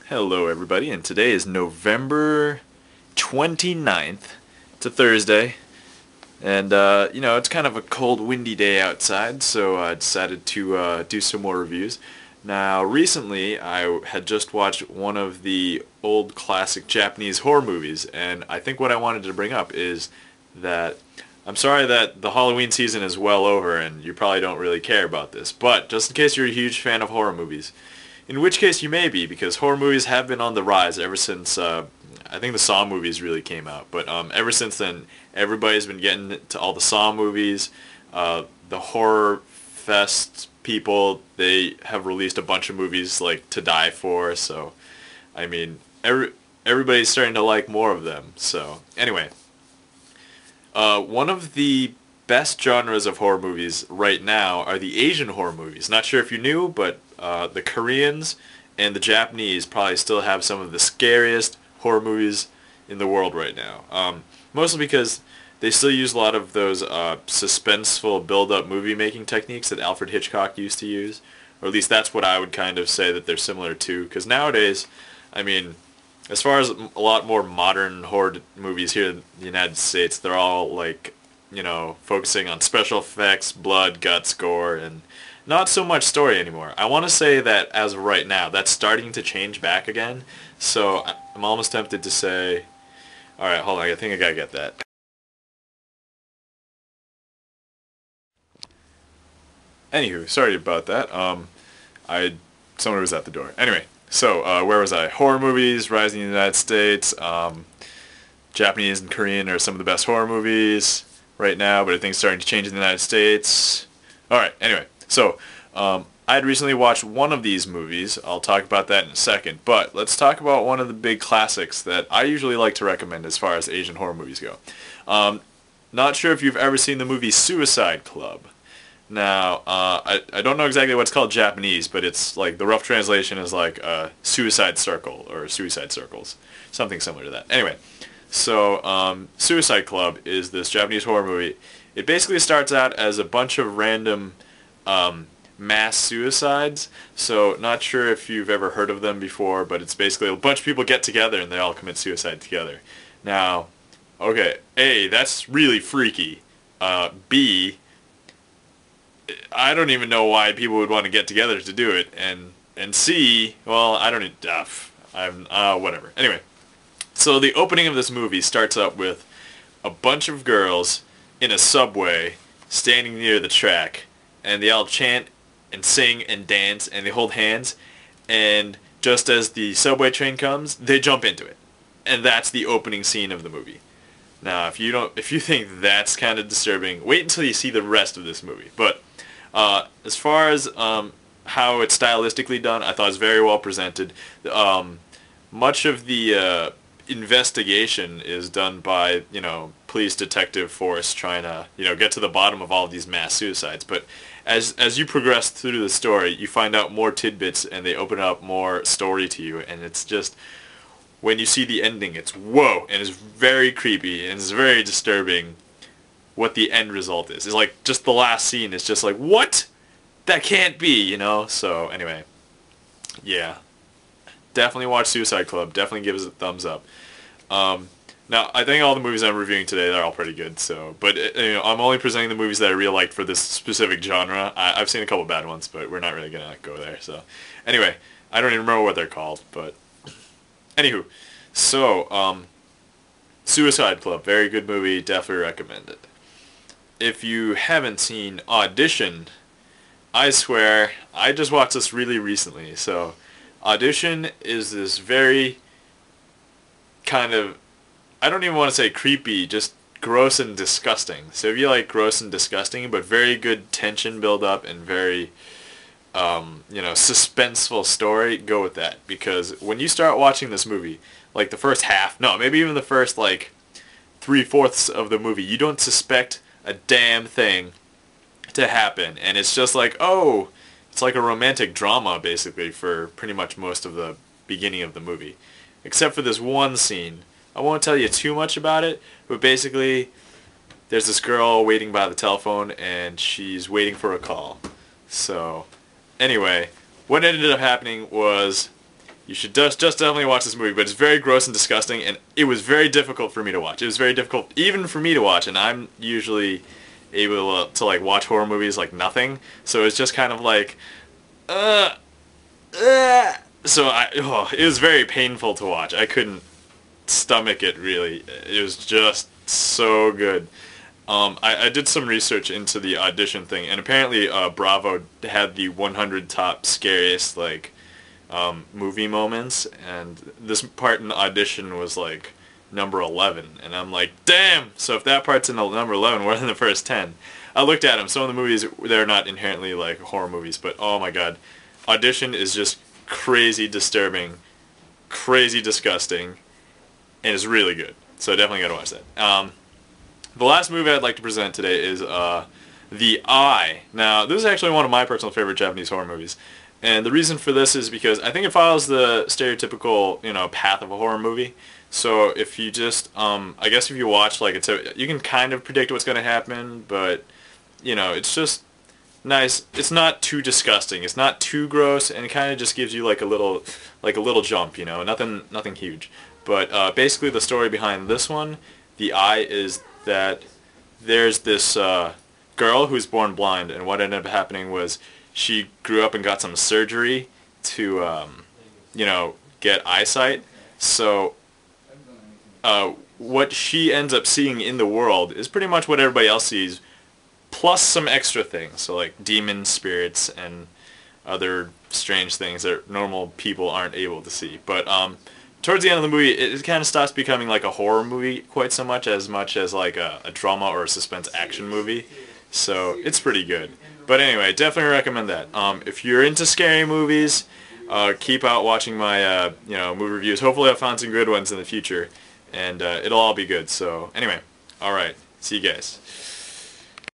Hello everybody, and today is November 29th. It's a Thursday, and it's kind of a cold, windy day outside, so I decided to do some more reviews. Now, recently, I had just watched one of the old classic Japanese horror movies, and I think what I wanted to bring up is that I'm sorry that the Halloween season is well over, and you probably don't really care about this, but just in case you're a huge fan of horror movies, in which case you may be, because horror movies have been on the rise ever since, I think the Saw movies really came out. But ever since then, everybody's been getting to all the Saw movies. The Horror Fest people, they have released a bunch of movies like To Die For, so, I mean, everybody's starting to like more of them. So, anyway, one of the best genres of horror movies right now are the Asian horror movies. Not sure if you knew, but the Koreans and the Japanese probably still have some of the scariest horror movies in the world right now. Mostly because they still use a lot of those suspenseful build-up movie-making techniques that Alfred Hitchcock used to use. Or at least that's what I would kind of say that they're similar to. Because nowadays, I mean, as far as a lot more modern horror movies here in the United States, they're all like, focusing on special effects, blood, guts, gore, and not so much story anymore. I want to say that as of right now, that's starting to change back again. So I'm almost tempted to say, alright, hold on, I think I gotta get that. Anywho, sorry about that. Someone was at the door. Anyway, so where was I? Horror movies, rising in the United States. Japanese and Korean are some of the best horror movies right now, but I think it's starting to change in the United States. Alright, anyway. So, I had recently watched one of these movies. I'll talk about that in a second. But let's talk about one of the big classics that I usually like to recommend as far as Asian horror movies go. Not sure if you've ever seen the movie Suicide Club. Now, I don't know exactly what's called Japanese, but it's like the rough translation is like Suicide Circle or Suicide Circles. Something similar to that. Anyway, so Suicide Club is this Japanese horror movie. It basically starts out as a bunch of random mass suicides. So not sure if you've ever heard of them before, but it's basically a bunch of people get together and they all commit suicide together. Now, okay, A, that's really freaky. B, I don't even know why people would want to get together to do it. And C, well, I don't even, whatever. Anyway, so the opening of this movie starts up with a bunch of girls in a subway standing near the track, and they all chant and sing and dance and they hold hands, and just as the subway train comes, they jump into it. And that's the opening scene of the movie. Now, if you think that's kind of disturbing, wait until you see the rest of this movie. But as far as how it's stylistically done, I thought it was very well presented. Much of the investigation is done by, police detective force trying to, get to the bottom of all of these mass suicides. But as you progress through the story, you find out more tidbits and they open up more story to you, and it's just, when you see the ending, it's whoa, and it's very creepy and it's very disturbing what the end result is. It's like just the last scene is just like, what? That can't be, So anyway, yeah. Definitely watch Suicide Club. Definitely give us a thumbs up. Now, I think all the movies I'm reviewing today, they're all pretty good. So, but I'm only presenting the movies that I really liked for this specific genre. I've seen a couple bad ones, but we're not really gonna go there. So, anyway, I don't even remember what they're called. But anywho, so Suicide Club, very good movie. Definitely recommend it. If you haven't seen Audition, I swear I just watched this really recently. So, Audition is this very kind of, I don't even want to say creepy, just gross and disgusting. So if you like gross and disgusting, but very good tension build up and very, suspenseful story, go with that. Because when you start watching this movie, like the first half, no, maybe even the first like 3/4 of the movie, you don't suspect a damn thing to happen. And it's just like, oh, it's like a romantic drama basically for pretty much most of the beginning of the movie. Except for this one scene. I won't tell you too much about it, but basically there's this girl waiting by the telephone and she's waiting for a call. So anyway, what ended up happening was You should just definitely watch this movie, but it's very gross and disgusting, and it was very difficult for me to watch. It was very difficult even for me to watch, and I'm usually able to like watch horror movies like nothing, so it's just kind of like, uh, it was very painful to watch. I couldn't stomach it really. It was just so good. I did some research into the audition thing, and apparently Bravo had the 100 top scariest like movie moments, and this part in the audition was like number 11, and I'm like, damn! So if that part's in the number 11, we're in the first 10. I looked at them. Some of the movies, they're not inherently like horror movies, but oh my god, Audition is just crazy disturbing, crazy disgusting, and it's really good. So definitely gotta watch that. The last movie I'd like to present today is The Eye. Now, this is actually one of my personal favorite Japanese horror movies. And the reason for this is because I think it follows the stereotypical, path of a horror movie. So if you just, I guess if you watch, like, you can kind of predict what's going to happen, but, it's just nice. It's not too disgusting. It's not too gross, and it kind of just gives you, like a little jump, nothing huge. But basically the story behind this one, The Eye, is that there's this girl who's born blind, and what ended up happening was she grew up and got some surgery to, get eyesight. So what she ends up seeing in the world is pretty much what everybody else sees, plus some extra things, so like demons, spirits, and other strange things that normal people aren't able to see. But towards the end of the movie, it kind of stops becoming like a horror movie quite so much as like a drama or a suspense action movie. So it's pretty good. But anyway, definitely recommend that. If you're into scary movies, keep out watching my movie reviews. Hopefully I'll find some good ones in the future, and it'll all be good. So anyway, all right, see you guys.